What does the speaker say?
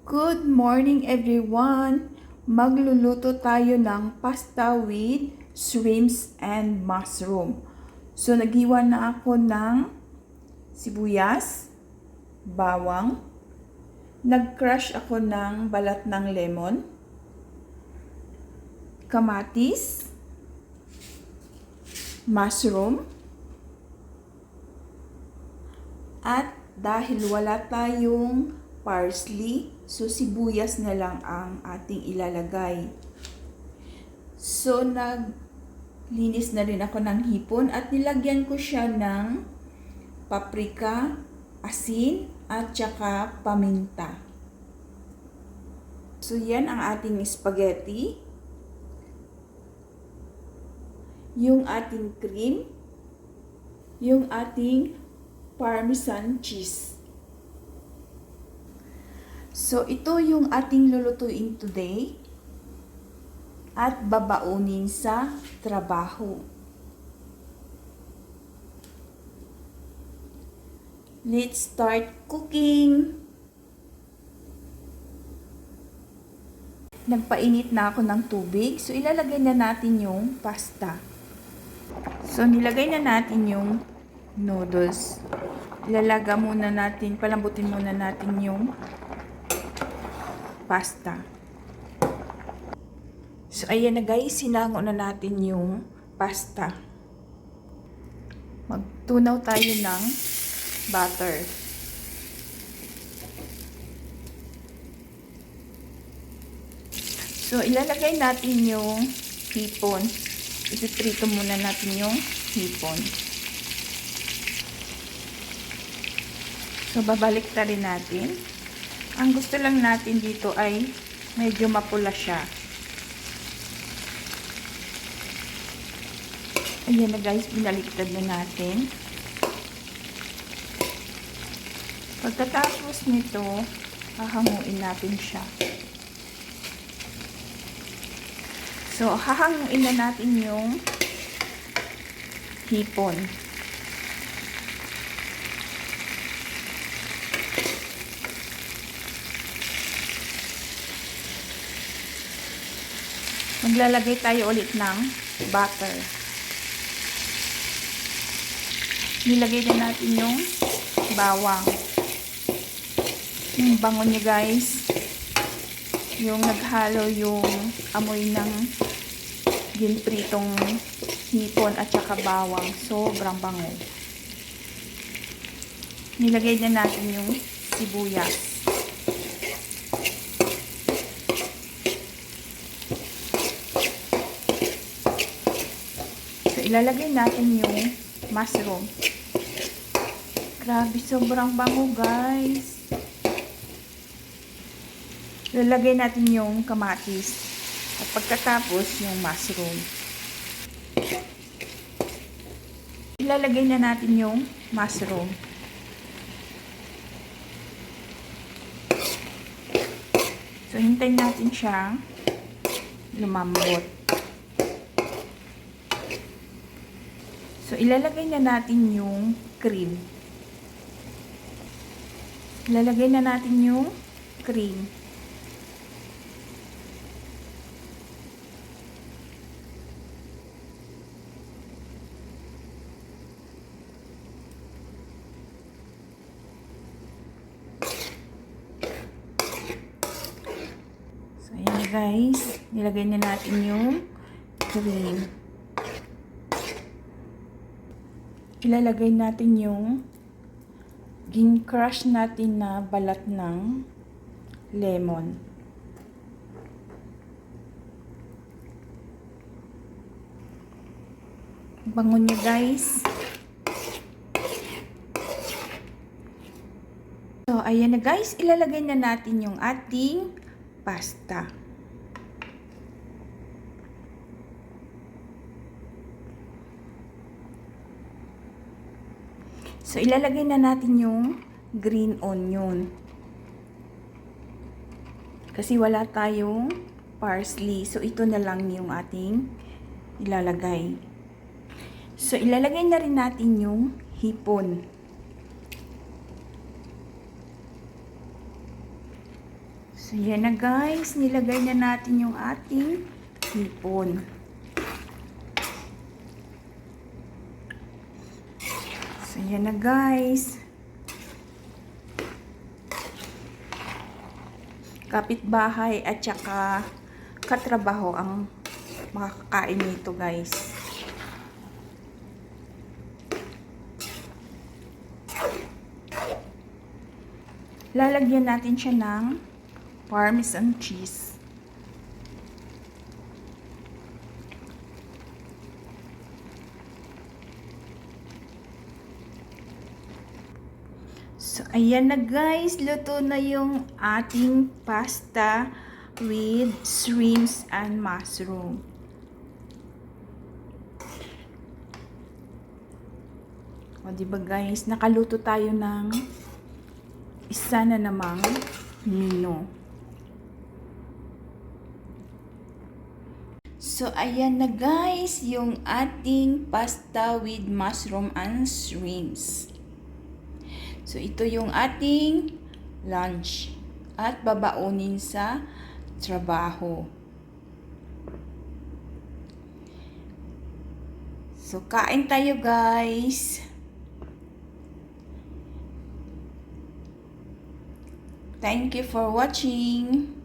Good morning everyone! Magluluto tayo ng pasta with shrimps and mushroom. So naghiwa na ako ng sibuyas, bawang, nag-crush ako ng balat ng lemon, kamatis, mushroom, at dahil wala tayong parsley, so sibuyas na lang ang ating ilalagay. So naglinis na rin ako ng hipon at nilagyan ko siya ng paprika, asin at saka paminta. So yan ang ating spaghetti, yung ating cream, yung ating parmesan cheese. So, ito yung ating lulutuin today at babaunin sa trabaho. Let's start cooking! Nagpainit na ako ng tubig. So, ilalagay na natin yung pasta. So, nilagay na natin yung noodles. Palambutin muna natin yung pasta. So, ayan na guys, sinango na natin yung pasta. Magtunaw tayo ng butter. So, ilalagay natin yung hipon. Ipiprito muna natin yung hipon. So, babalik ta rin natin. Ang gusto lang natin dito ay medyo mapula siya. Ayan na guys, binaliktad na natin. Pagkatapos nito, hahanguin natin siya. So, hahanguin na natin yung hipon. Maglalagay tayo ulit ng butter. Nilagay na natin yung bawang. Yung bango niya guys. Yung naghalo yung amoy ng ginpritong hipon at saka bawang. Sobrang bango. Nilagay na natin yung sibuyas. Ilalagay natin yung mushroom. Grabe, sobrang bango guys. Ilalagay natin yung kamatis. At pagkatapos yung mushroom. Ilalagay na natin yung mushroom. So, hintayin natin siyang lumambot. So, ilalagay na natin yung cream. Ilalagay na natin yung cream. So, ayan guys. Nilagay na natin yung cream. Ilalagay natin yung gin-crush natin na balat ng lemon. Bango niya guys. So, ayan na guys. Ilalagay na natin yung ating pasta. So, ilalagay na natin yung green onion. Kasi wala tayong parsley. So, ito na lang yung ating ilalagay. So, ilalagay na rin natin yung hipon. So, yan na guys. Nilagay na natin yung ating hipon. So, yan na guys. Kapitbahay at saka katrabaho ang makakakain nito guys. Lalagyan natin siya ng Parmesan cheese. So, ayan na guys. Luto na yung ating pasta with shrimps and mushroom. O, diba guys? Nakaluto tayo ng isa na namang menu. So, ayan na guys, yung ating pasta with mushroom and shrimps. So, ito yung ating lunch at babaunin sa trabaho. So, kain tayo guys. Thank you for watching.